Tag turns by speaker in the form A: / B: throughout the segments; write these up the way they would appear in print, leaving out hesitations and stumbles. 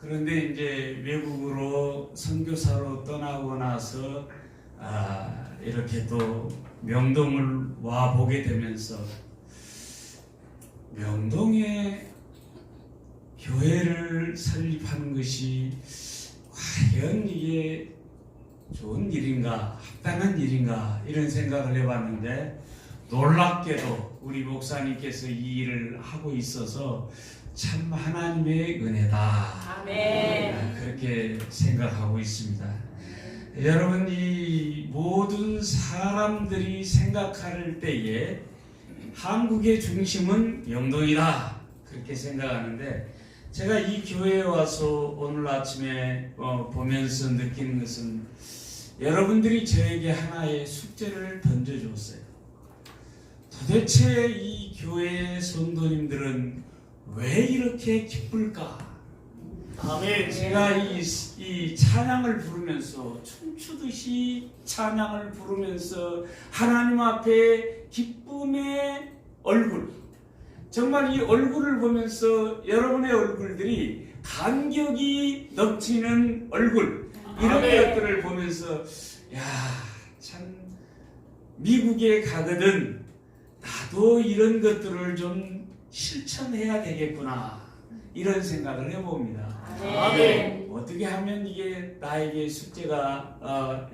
A: 그런데 이제 외국으로 선교사로 떠나고 나서 이렇게 또 명동을 와 보게 되면서 명동에 교회를 설립하는 것이 과연 이게 좋은 일인가, 합당한 일인가 이런 생각을 해봤는데 놀랍게도 우리 목사님께서 이 일을 하고 있어서 참 하나님의 은혜다.
B: 아멘.
A: 그렇게 생각하고 있습니다. 여러분, 이 모든 사람들이 생각할 때에 한국의 중심은 영동이다 그렇게 생각하는데 제가 이 교회에 와서 오늘 아침에 보면서 느끼는 것은 여러분들이 저에게 하나의 숙제를 던져줬어요. 도대체 이 교회의 성도님들은 왜 이렇게 기쁠까?
B: 아멘.
A: 제가 이 찬양을 부르면서 춤추듯이 찬양을 부르면서 하나님 앞에 기쁨의 얼굴, 정말 이 얼굴을 보면서 여러분의 얼굴들이 감격이 넘치는 얼굴, 이런 것들을 보면서 참 미국에 가거든 나도 이런 것들을 좀 실천해야 되겠구나 이런 생각을 해봅니다.
B: 아멘.
A: 어떻게 하면 이게 나에게 숙제가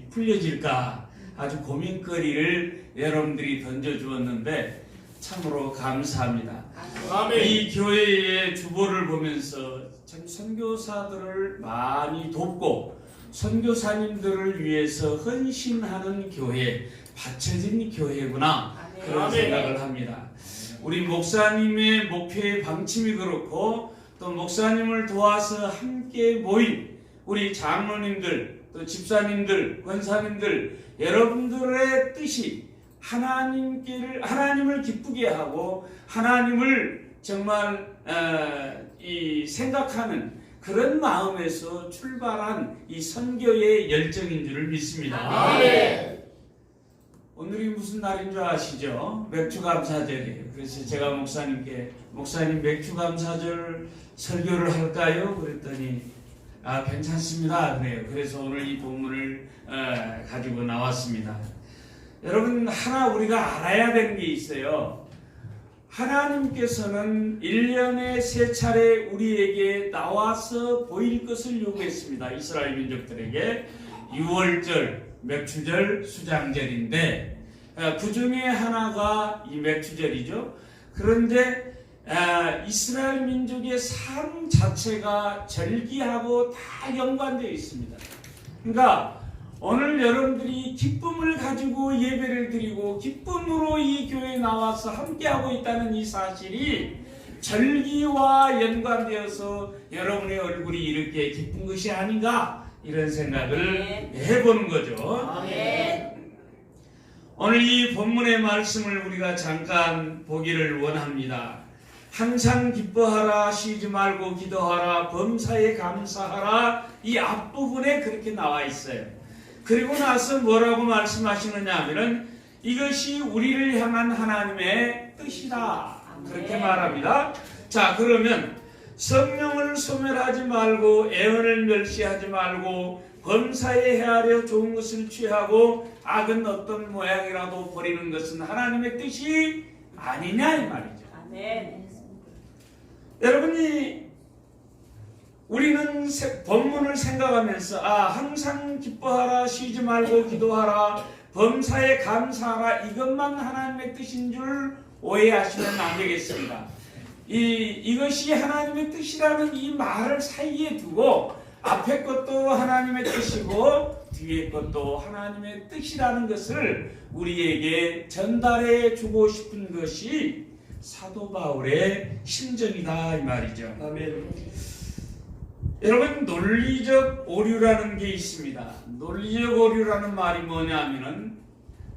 A: 풀려질까 아주 고민거리를 여러분들이 던져주었는데 참으로 감사합니다.
B: 아멘.
A: 이 교회의 주보를 보면서 참 선교사들을 많이 돕고 선교사님들을 위해서 헌신하는 교회, 바쳐진 교회구나 그런
B: 아멘.
A: 생각을 합니다. 우리 목사님의 목표의 방침이 그렇고 또 목사님을 도와서 함께 모인 우리 장로님들 또 집사님들 권사님들 여러분들의 뜻이 하나님을 기쁘게 하고 하나님을 정말 생각하는 그런 마음에서 출발한 이 선교의 열정인 줄을 믿습니다.
B: 아멘.
A: 오늘이 무슨 날인 줄 아시죠? 맥주감사절이에요. 그래서 제가 목사님께 목사님 맥주감사절 설교를 할까요? 그랬더니 괜찮습니다. 그래요. 그래서 오늘 이 본문을 가지고 나왔습니다. 여러분, 하나 우리가 알아야 되는 게 있어요. 하나님께서는 1년에 3차례 우리에게 나와서 보일 것을 요구했습니다. 이스라엘 민족들에게 6월절, 맥추절, 수장절인데 그 중에 하나가 이 맥추절이죠. 그런데 이스라엘 민족의 삶 자체가 절기하고 다 연관되어 있습니다. 그러니까 오늘 여러분들이 기쁨을 가지고 예배를 드리고 기쁨으로 이 교회에 나와서 함께하고 있다는 이 사실이 절기와 연관되어서 여러분의 얼굴이 이렇게 기쁜 것이 아닌가 이런 생각을 해보는 거죠.
B: 아멘.
A: 오늘 이 본문의 말씀을 우리가 잠깐 보기를 원합니다. 항상 기뻐하라, 쉬지 말고 기도하라, 범사에 감사하라, 이 앞부분에 그렇게 나와 있어요. 그리고 나서 뭐라고 말씀하시느냐 하면은 이것이 우리를 향한 하나님의 뜻이다 그렇게 말합니다. 자, 그러면 성령을 소멸하지 말고 애언을 멸시하지 말고 범사에 헤아려 좋은 것을 취하고 악은 어떤 모양이라도 버리는 것은 하나님의 뜻이 아니냐 이 말이죠.
B: 아멘.
A: 여러분이 우리는 본문을 생각하면서 항상 기뻐하라, 쉬지 말고 기도하라, 범사에 감사하라, 이것만 하나님의 뜻인 줄 오해하시면 안 되겠습니다. 이것이 하나님의 뜻이라는 이 말을 사이에 두고 앞에 것도 하나님의 뜻이고 뒤에 것도 하나님의 뜻이라는 것을 우리에게 전달해 주고 싶은 것이 사도 바울의 심정이다 이 말이죠. 아멘. 여러분, 논리적 오류라는 게 있습니다. 논리적 오류라는 말이 뭐냐면은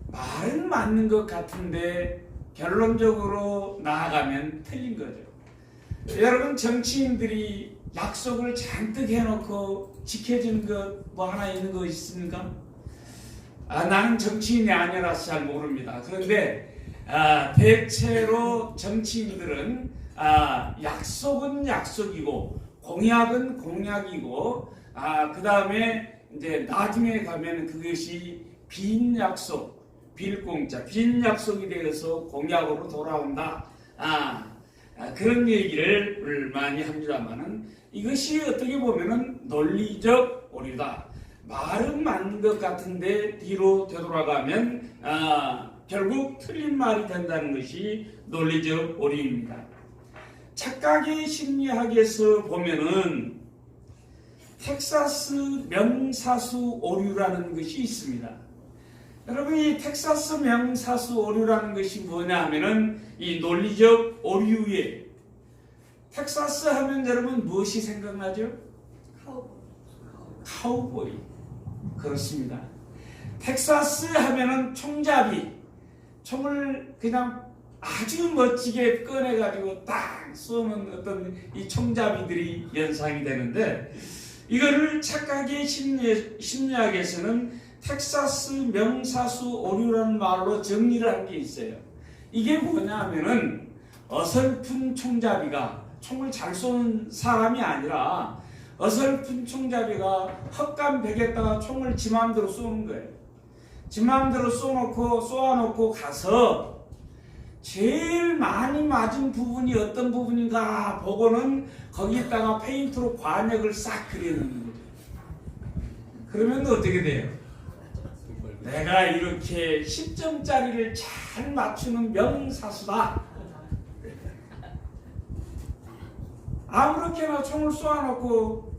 A: 말은 맞는 것 같은데 결론적으로 나아가면 틀린 거죠. 여러분, 정치인들이 약속을 잔뜩 해놓고 지켜진 것 뭐 하나 있는 거 있습니까? 나는 정치인이 아니라서 잘 모릅니다. 그런데 대체로 정치인들은 약속은 약속이고 공약은 공약이고, 그 다음에 이제 나중에 가면 그것이 빈 약속, 빌공짜, 빈 약속이 되어서 공약으로 돌아온다. 그런 얘기를 많이 합니다만은 이것이 어떻게 보면은 논리적 오류다. 말은 맞는 것 같은데 뒤로 되돌아가면 결국 틀린 말이 된다는 것이 논리적 오류입니다. 착각의 심리학에서 보면은 텍사스 명사수 오류라는 것이 있습니다. 여러분, 이 텍사스 명사수 오류라는 것이 뭐냐 하면은 이 논리적 오류에 텍사스 하면 여러분 무엇이 생각나죠? 카우보이. 그렇습니다. 텍사스 하면은 총잡이, 총을 그냥 아주 멋지게 꺼내가지고 딱 쏘는 어떤 이 총잡이들이 연상이 되는데, 이거를 착각의 심리학에서는 텍사스 명사수 오류라는 말로 정리를 한 게 있어요. 이게 뭐냐 하면은 어설픈 총잡이가 총을 잘 쏘는 사람이 아니라 어설픈 총잡이가 헛간백에다가 총을 지 마음대로 쏘는 거예요. 지 마음대로 쏘아놓고 가서 제일 많이 맞은 부분이 어떤 부분인가 보고는 거기에다가 페인트로 관역을 싹 그려놓는 거죠. 그러면 어떻게 돼요? 내가 이렇게 10점짜리를 잘 맞추는 명사수다. 아무렇게나 총을 쏘아놓고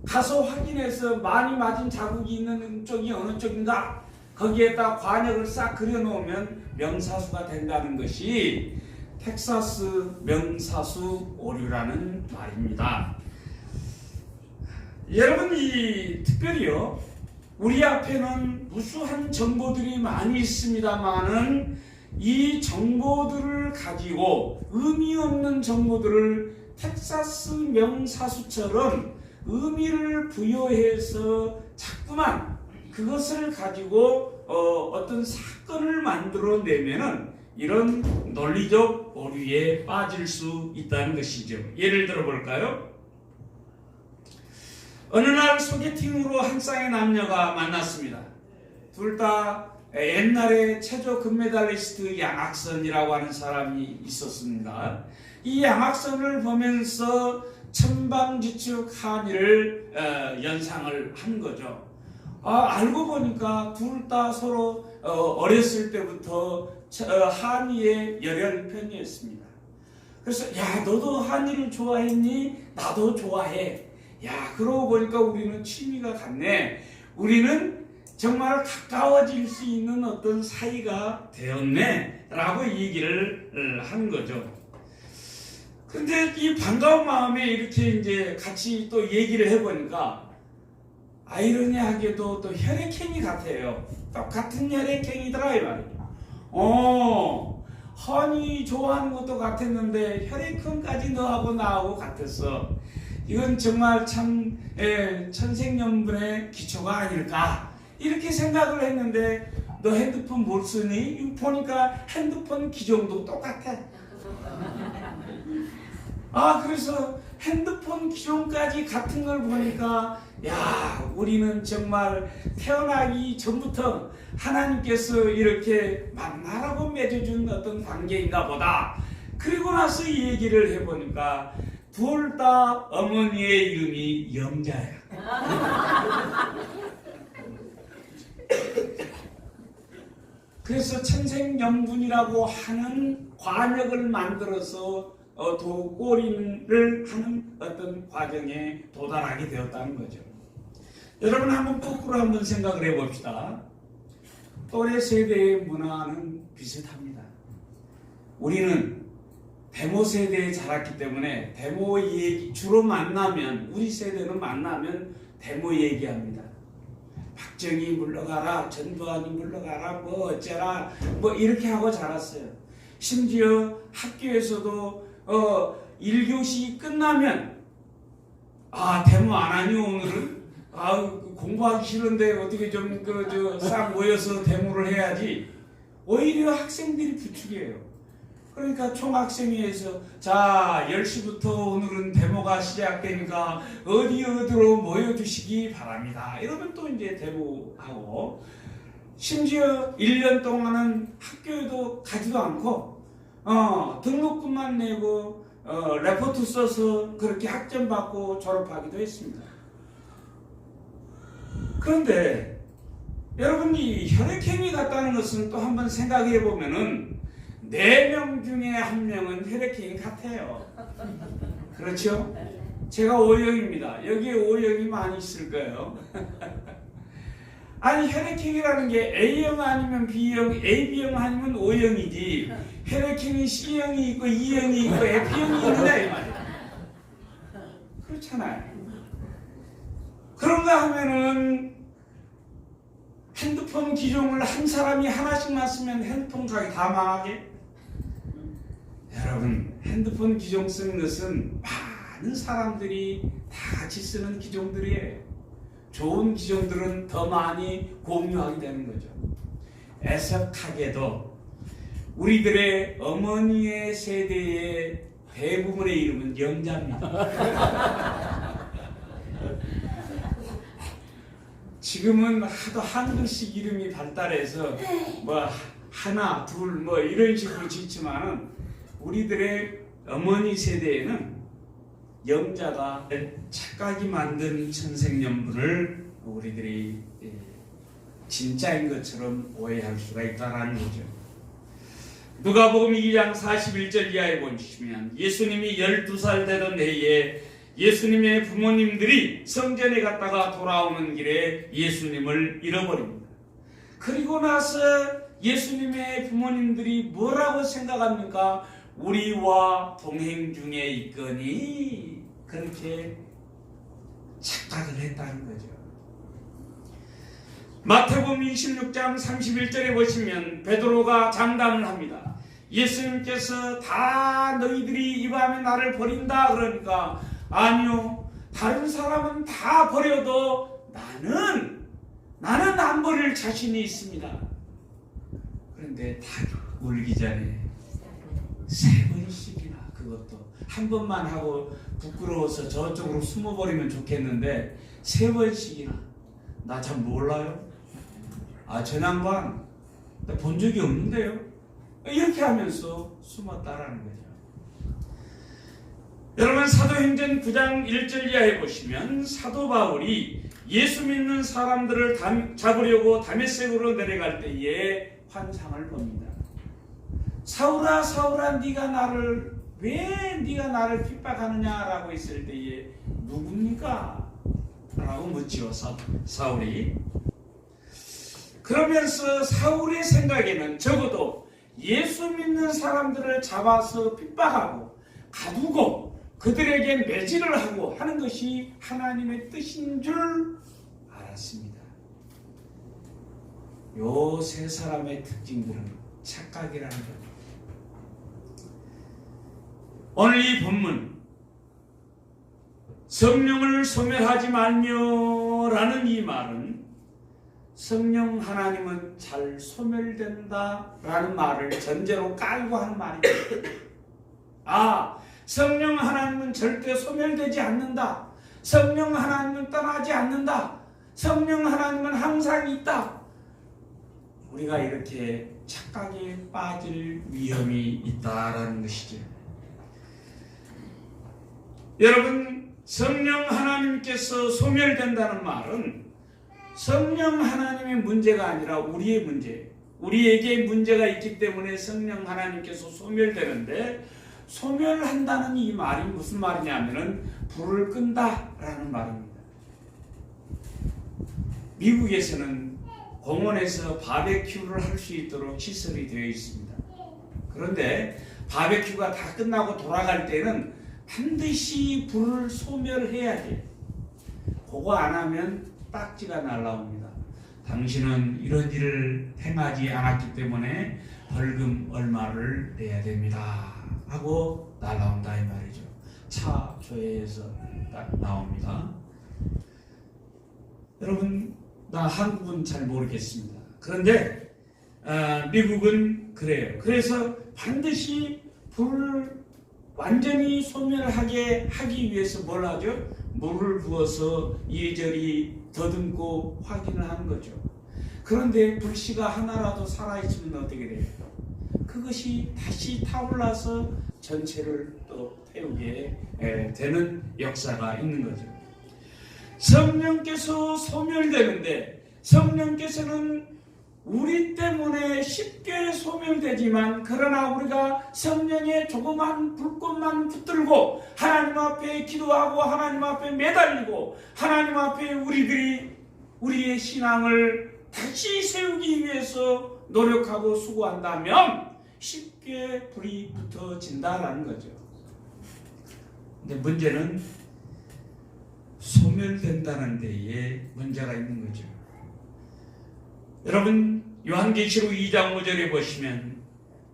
A: 가서 확인해서 많이 맞은 자국이 있는 쪽이 어느 쪽인가, 거기에다 관역을 싹 그려놓으면 명사수가 된다는 것이 텍사스 명사수 오류라는 말입니다. 여러분, 특별히요, 우리 앞에는 무수한 정보들이 많이 있습니다만은 이 정보들을 가지고 의미 없는 정보들을 텍사스 명사수처럼 의미를 부여해서 자꾸만 그것을 가지고 어떤 사건을 만들어내면은 이런 논리적 오류에 빠질 수 있다는 것이죠. 예를 들어 볼까요? 어느 날 소개팅으로 한 쌍의 남녀가 만났습니다. 둘 다 옛날에 체조 금메달리스트 양학선이라고 하는 사람이 있었습니다. 이 양학선을 보면서 천방지축 한의를 연상을 한 거죠. 알고 보니까 둘 다 서로 어렸을 때부터 한의의 열혈편이었습니다. 그래서 야, 너도 한의를 좋아했니? 나도 좋아해. 야, 그러고 보니까 우리는 취미가 같네. 우리는 정말 가까워질 수 있는 어떤 사이가 되었네 라고 얘기를 한 거죠. 근데 이 반가운 마음에 이렇게 이제 같이 또 얘기를 해보니까 아이러니하게도 또 혈액형이 같아요. 똑같은 혈액형이더라 이 말이죠. 헌이 좋아하는 것도 같았는데 혈액형까지 너하고 나하고 같았어. 이건 정말 참 천생연분의 기초가 아닐까 이렇게 생각을 했는데, 너 핸드폰 뭘 쓰니? 보니까 핸드폰 기종도 똑같아. 그래서 핸드폰 기종까지 같은 걸 보니까 야, 우리는 정말 태어나기 전부터 하나님께서 이렇게 만나라고 맺어준 어떤 관계인가 보다. 그리고 나서 이 얘기를 해보니까 둘 다 어머니의 이름이 영자야. 그래서 천생연분이라고 하는 관역을 만들어서 꼬리를 하는 어떤 과정에 도달하게 되었다는 거죠. 여러분, 한번 거꾸로 한번 생각을 해봅시다. 또래 세대의 문화는 비슷합니다. 우리는 데모 세대에 자랐기 때문에 데모 얘기 주로 만나면, 우리 세대는 만나면 데모 얘기합니다. 박정희 물러가라, 전두환이 물러가라, 뭐 어쩌라, 뭐 이렇게 하고 자랐어요. 심지어 학교에서도 1교시 끝나면 데모 안 하니 오늘은? 공부하기 싫은데 어떻게 좀 싹 모여서 데모를 해야지. 오히려 학생들이 부추겨요. 그러니까 총학생회에서 자 10시부터 오늘은 데모가 시작되니까 어디로 모여주시기 바랍니다. 이러면 또 이제 데모하고, 심지어 1년 동안은 학교에도 가지도 않고 등록금만 내고 레포트 써서 그렇게 학점 받고 졸업하기도 했습니다. 그런데 여러분이 혈액행위 같다는 것은 또 한번 생각해 보면은 4명 중에 1명은 혈액행위 같아요. 그렇죠? 제가 O형입니다. 여기에 O형이 많이 있을 거예요. 아니 혈액형이라는 게 A형 아니면 B형, AB형 아니면 O형이지, 혈액형이 C형이 있고 E형이 있고 F형이 있느냐 이 말이에요. 그렇잖아요. 그런가 하면은 핸드폰 기종을 한 사람이 하나씩만 쓰면 핸드폰 가게 다 망하게? 여러분, 핸드폰 기종 쓰는 것은 많은 사람들이 다 같이 쓰는 기종들이에요. 좋은 기종들은 더 많이 공유하게 되는 거죠. 애석하게도 우리들의 어머니의 세대의 대부분의 이름은 영자입니다. 지금은 하도 한글식 이름이 발달해서 뭐 하나, 둘 뭐 이런 식으로 짓지만은 우리들의 어머니 세대에는 영자가 착각이 만든 천생연분을 우리들이 진짜인 것처럼 오해할 수가 있다는 거죠. 누가복음 2장 41절 이하에 보시면 예수님이 12살 되던 해에 예수님의 부모님들이 성전에 갔다가 돌아오는 길에 예수님을 잃어버립니다. 그리고 나서 예수님의 부모님들이 뭐라고 생각합니까? 우리와 동행 중에 있거니, 그렇게 착각을 했다는 거죠. 마태복음 26장 31절에 보시면 베드로가 장담을 합니다. 예수님께서 다 너희들이 이 밤에 나를 버린다 그러니까, 아니요, 다른 사람은 다 버려도 나는 안 버릴 자신이 있습니다. 그런데 다 울기 전에 3번씩이나, 그것도 한 번만 하고 부끄러워서 저쪽으로 숨어버리면 좋겠는데 3번씩이나, 나 참 몰라요? 저 양반 본 적이 없는데요? 이렇게 하면서 숨었다라는 거죠. 여러분, 사도행전 9장 1절 이하에 보시면 사도 바울이 예수 믿는 사람들을 잡으려고 다메섹으로 내려갈 때에 환상을 봅니다. 사울아 사울아 왜 네가 나를 핍박하느냐라고 했을 때에 누굽니까? 라고 묻지요. 사울이. 그러면서 사울의 생각에는 적어도 예수 믿는 사람들을 잡아서 핍박하고 가두고 그들에게 매질을 하고 하는 것이 하나님의 뜻인 줄 알았습니다. 요 3사람의 특징들은 착각이라는 겁니다. 오늘 이 본문 성령을 소멸하지 말며라는 이 말은 성령 하나님은 잘 소멸된다라는 말을 전제로 깔고 하는 말입니다. 성령 하나님은 절대 소멸되지 않는다. 성령 하나님은 떠나지 않는다. 성령 하나님은 항상 있다. 우리가 이렇게 착각에 빠질 위험이 있다라는 것이죠. 여러분, 성령 하나님께서 소멸된다는 말은 성령 하나님의 문제가 아니라 우리의 문제예요. 우리에게 문제가 있기 때문에 성령 하나님께서 소멸되는데, 소멸한다는 이 말이 무슨 말이냐면은 불을 끈다라는 말입니다. 미국에서는 공원에서 바베큐를 할 수 있도록 시설이 되어 있습니다. 그런데 바베큐가 다 끝나고 돌아갈 때는 반드시 불을 소멸해야 돼요. 그거 안 하면 딱지가 날라옵니다. 당신은 이런 일을 행하지 않았기 때문에 벌금 얼마를 내야 됩니다 하고 날라온다 이 말이죠. 차 조회에서 딱 나옵니다. 여러분, 나 한국은 잘 모르겠습니다. 그런데 미국은 그래요. 그래서 반드시 불을 완전히 소멸하게 하기 위해서 뭘 하죠? 물을 부어서 이리저리 더듬고 확인을 하는 거죠. 그런데 불씨가 하나라도 살아있으면 어떻게 돼요? 그것이 다시 타올라서 전체를 또 태우게 되는 역사가 있는 거죠. 성령께서 소멸되는데, 성령께서는 우리 때문에 쉽게 소멸되지만, 그러나 우리가 성령의 조그만 불꽃만 붙들고 하나님 앞에 기도하고 하나님 앞에 매달리고 하나님 앞에 우리의 신앙을 다시 세우기 위해서 노력하고 수고한다면 쉽게 불이 붙어진다라는 거죠. 근데 문제는 소멸된다는 데에 문제가 있는 거죠. 여러분, 요한계시록 2장 5절에 보시면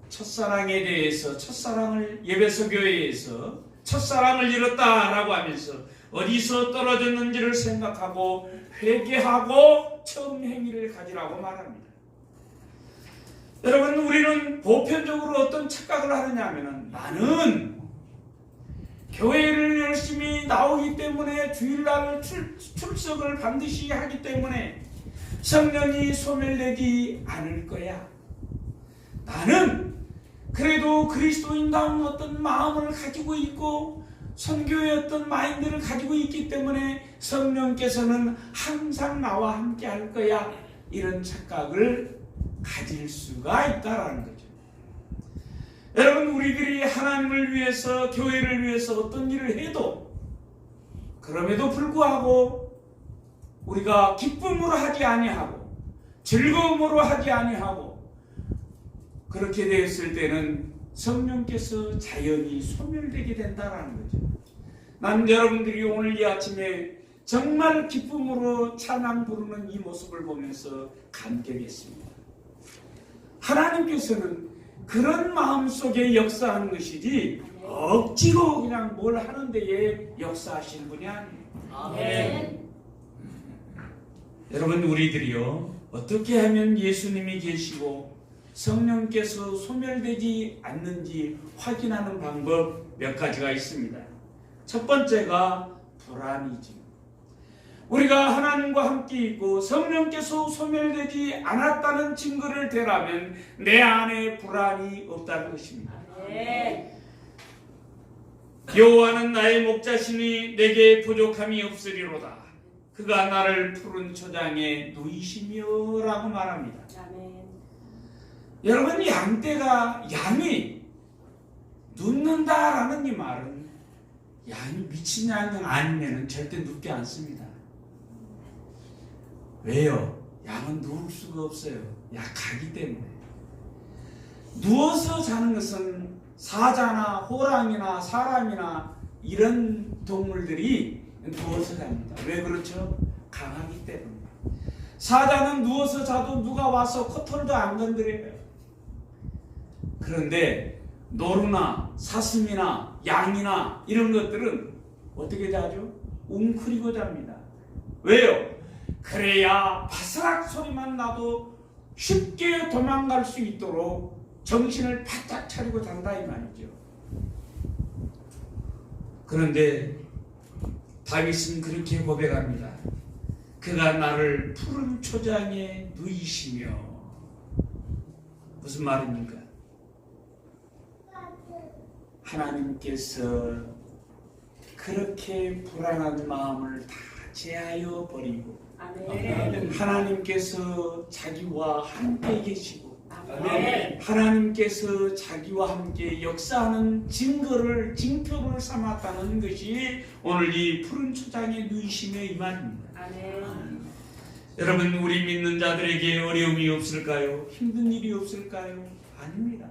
A: 첫사랑에 대해서, 첫사랑을 예배소 교회에서 첫사랑을 잃었다라고 하면서 어디서 떨어졌는지를 생각하고 회개하고 처음 행위를 가지라고 말합니다. 여러분, 우리는 보편적으로 어떤 착각을 하느냐 하면, 나는 교회를 열심히 나오기 때문에, 주일날 출석을 반드시 하기 때문에 성령이 소멸되지 않을 거야. 나는 그래도 그리스도인다운 어떤 마음을 가지고 있고 선교의 어떤 마인드를 가지고 있기 때문에 성령께서는 항상 나와 함께 할 거야. 이런 착각을 가질 수가 있다라는 거죠. 여러분, 우리들이 하나님을 위해서, 교회를 위해서 어떤 일을 해도, 그럼에도 불구하고 우리가 기쁨으로 하지 아니하고 즐거움으로 하지 아니하고 그렇게 되었을 때는 성령께서 자연히 소멸되게 된다라는 거죠. 난 여러분들이 오늘 이 아침에 정말 기쁨으로 찬양 부르는 이 모습을 보면서 감격했습니다. 하나님께서는 그런 마음속에 역사하는 것이지 억지로 그냥 뭘 하는 데에 역사하시는 분이 아니에요.
B: 아멘.
A: 여러분, 우리들이요, 어떻게 하면 예수님이 계시고 성령께서 소멸되지 않는지 확인하는 방법 몇 가지가 있습니다. 첫 번째가 불안이지. 우리가 하나님과 함께 있고 성령께서 소멸되지 않았다는 증거를 대라면 내 안에 불안이 없다는 것입니다.
B: 아멘.
A: 여호와는 나의 목자시니 내게 부족함이 없으리로다. 그가 나를 푸른 초장에 누이시며 라고 말합니다.
B: 아멘.
A: 여러분, 양이 눕는다라는 이 말은 양이 미친 양이 아니면 절대 눕지 않습니다. 왜요? 양은 누울 수가 없어요. 약하기 때문에. 누워서 자는 것은 사자나 호랑이나 사람이나 이런 동물들이 누워서 잡니다. 왜 그렇죠? 강하기 때문에. 사자는 누워서 자도 누가 와서 코털도 안 건드려요. 그런데 노루나 사슴이나 양이나 이런 것들은 어떻게 자죠? 웅크리고 잡니다. 왜요? 그래야 바스락 소리만 나도 쉽게 도망갈 수 있도록 정신을 바짝 차리고 잔다 이 말이죠. 그런데 다윗은 그렇게 고백합니다. 그가 나를 푸른 초장에 누이시며. 무슨 말입니까? 하나님께서 그렇게 불안한 마음을 다 제하여 버리고
B: 아멘.
A: 하나님께서 자기와 함께 계시고
B: 아멘.
A: 하나님께서 자기와 함께 역사하는 징표를 삼았다는 것이 오늘 이 푸른 초장에 누이시며 이 말입니다.
B: 아멘.
A: 여러분, 우리 믿는 자들에게 어려움이 없을까요? 힘든 일이 없을까요? 아닙니다.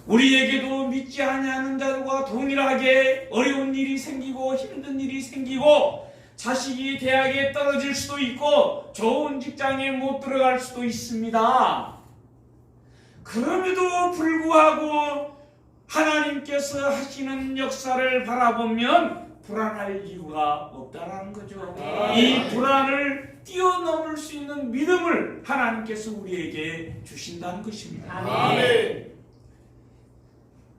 A: 우리에게도 믿지 아니하는 자들과 동일하게 어려운 일이 생기고 힘든 일이 생기고 자식이 대학에 떨어질 수도 있고 좋은 직장에 못 들어갈 수도 있습니다. 그럼에도 불구하고 하나님께서 하시는 역사를 바라보면 불안할 이유가 없다라는 거죠. 이 불안을 뛰어넘을 수 있는 믿음을 하나님께서 우리에게 주신다는 것입니다.
B: 아멘.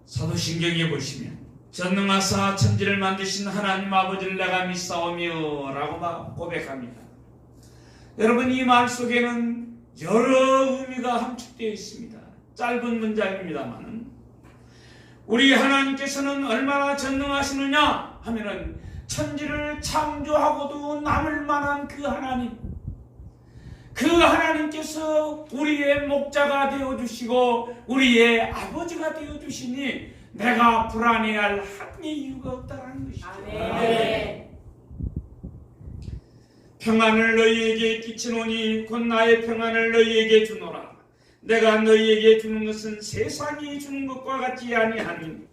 A: 사도신경에 보시면 전능하사 천지를 만드신 하나님 아버지를 내가 믿사오며 라고 막 고백합니다. 여러분, 이 말 속에는 여러 의미가 함축되어 있습니다. 짧은 문장입니다만 우리 하나님께서는 얼마나 전능하시느냐 하면은 천지를 창조하고도 남을 만한 그 하나님께서 우리의 목자가 되어주시고 우리의 아버지가 되어주시니 내가 불안해할 한의 이유가 없다는 것이죠.
B: 아멘.
A: 평안을 너희에게 끼치노니 곧 나의 평안을 너희에게 주노라. 내가 너희에게 주는 것은 세상이 주는 것과 같지 아니하니라.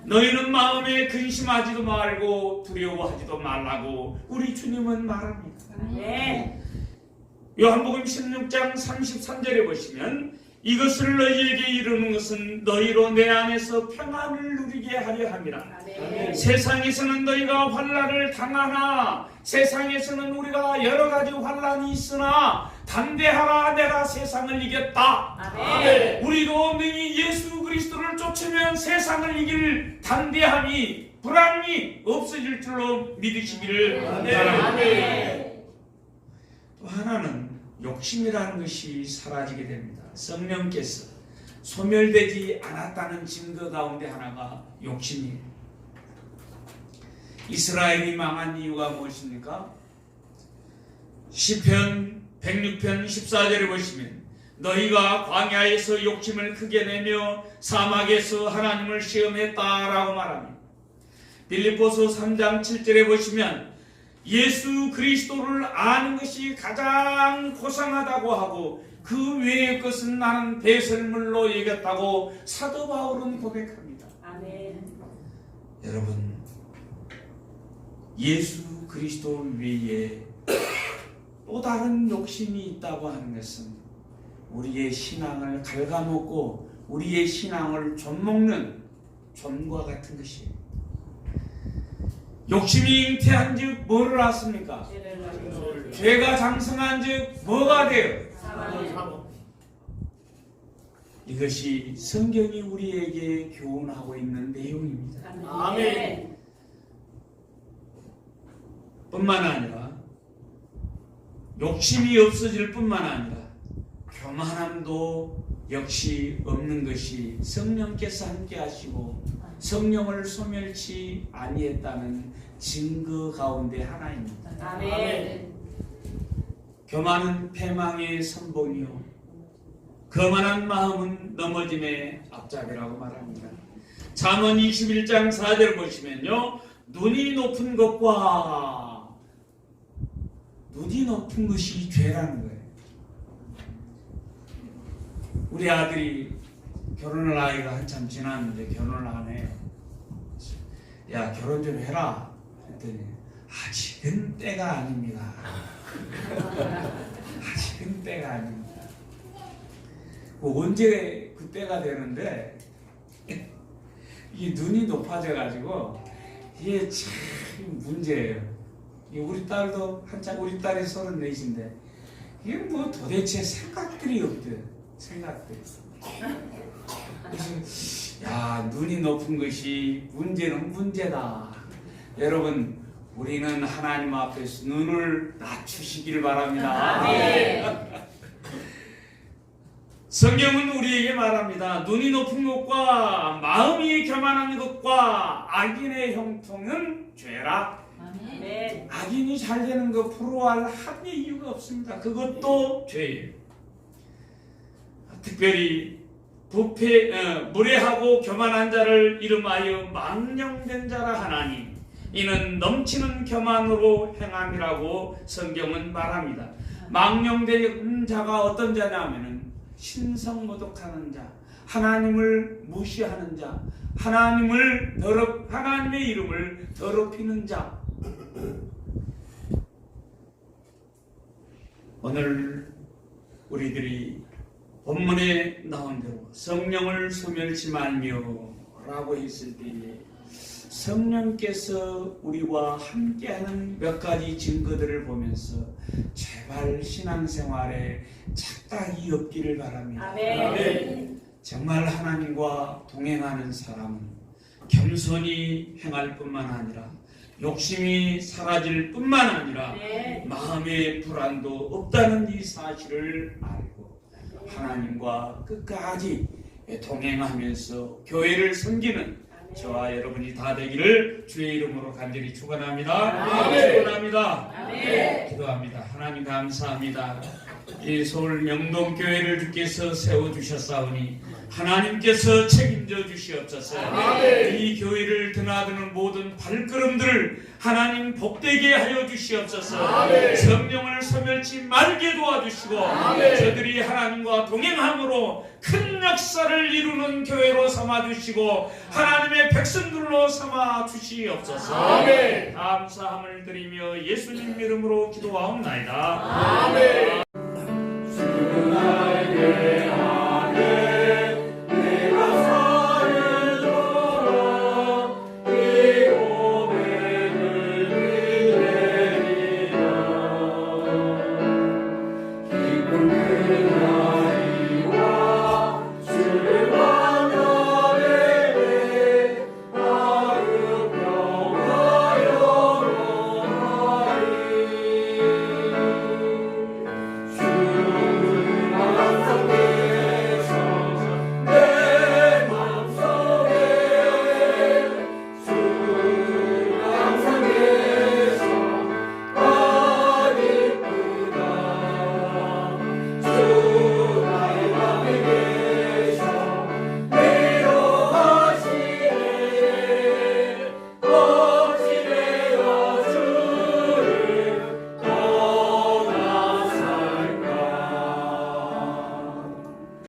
A: 너희는 마음에 근심하지도 말고 두려워하지도 말라고 우리 주님은 말합니다.
B: 아멘.
A: 요한복음 16장 33절에 보시면 이것을 너희에게 이루는 것은 너희로 내 안에서 평안을 누리게 하려 함이라.
B: 아멘.
A: 세상에서는 너희가 환난을 당하나 세상에서는 우리가 여러 가지 환난이 있으나 담대하라, 내가 세상을 이겼다.
B: 아멘.
A: 우리도 능히 예수 그리스도를 쫓으면 세상을 이길 담대함이, 불안이 없어질 줄로 믿으시기를 바랍니다.
B: 아멘.
A: 또 하나는 욕심이라는 것이 사라지게 됩니다. 성령께서 소멸되지 않았다는 증거 가운데 하나가 욕심이에요. 이스라엘이 망한 이유가 무엇입니까? 시편 106편 14절에 보시면 너희가 광야에서 욕심을 크게 내며 사막에서 하나님을 시험했다라고 말합니다. 빌립보서 3장 7절에 보시면 예수 그리스도를 아는 것이 가장 고상하다고 하고 그 외의 것은 나는 배설물로 여겼다고 사도 바울은 고백합니다.
B: 아멘.
A: 여러분, 예수 그리스도 외에 또 다른 욕심이 있다고 하는 것은 우리의 신앙을 갉아먹고 우리의 신앙을 좀먹는 좀과 같은 것이에요. 욕심이 잉태한 즉 뭐를 낳습니까? 죄가 장성한 즉 뭐가 돼요? 이것이 성경이 우리에게 교훈하고 있는 내용입니다.
B: 아멘.
A: 뿐만 아니라 욕심이 없어질 뿐만 아니라 교만함도 역시 없는 것이 성령께서 함께 하시고 성령을 소멸치 아니했다는 증거 가운데 하나입니다.
B: 아멘.
A: 교만은 패망의 선봉이요 거만한 마음은 넘어짐의 앞잡이라고 말합니다. 잠언 21장 4절을 보시면요, 눈이 높은 것이 죄라는 거예요. 우리 아들이 결혼할 나이가 한참 지났는데 결혼을 안 해요. 야, 결혼 좀 해라 했더니 아직은 때가 아닙니다. 아직은 때가 아닙니다. 언제 그 때가 되는데 이 눈이 높아져 가지고 이게 참 문제예요. 우리 딸도 한참, 우리 딸이 34인데 이게 뭐 도대체 생각들이 없대요. 생각들이. 그래서 야, 눈이 높은 것이 문제는 문제다. 여러분, 우리는 하나님 앞에서 눈을 낮추시기를 바랍니다.
B: 아멘.
A: 성경은 우리에게 말합니다. 눈이 높은 것과 마음이 교만한 것과 악인의 형통은 죄라.
B: 아멘.
A: 악인이 잘 되는 거 부러워할 한의 이유가 없습니다. 그것도 죄예요. 특별히 무례하고 교만한 자를 이름하여 망령된 자라 하나니 이는 넘치는 교만으로 행함이라고 성경은 말합니다. 망령된 자가 어떤 자냐면은 신성모독하는 자, 하나님을 무시하는 자, 하나님의 이름을 더럽히는 자. 오늘 우리들이 본문에 나온 대로 성령을 소멸치 말며 라고 했을 때에 성령께서 우리와 함께하는 몇 가지 증거들을 보면서 제발 신앙생활에 착각이 없기를 바랍니다.
B: 아멘.
A: 정말 하나님과 동행하는 사람은 겸손히 행할 뿐만 아니라 욕심이 사라질 뿐만 아니라
B: 아멘.
A: 마음의 불안도 없다는 이 사실을 알고 하나님과 끝까지 동행하면서 교회를 섬기는 저와 여러분이 다 되기를 주의 이름으로 간절히 축원합니다.
B: 아멘.
A: 축원합니다.
B: 아멘.
A: 기도합니다. 하나님 감사합니다. 이 서울 명동교회를 주께서 세워주셨사오니 하나님께서 책임져 주시옵소서. 이 교회를 드나드는 모든 발걸음들을 하나님 복되게 하여 주시옵소서. 성령을 소멸치 말게 도와주시고 저들이 하나님과 동행함으로 큰 역사를 이루는 교회로 삼아주시고 하나님의 백성들로 삼아주시옵소서. 감사함을 드리며 예수님 이름으로 기도하옵나이다.
C: 주는 알게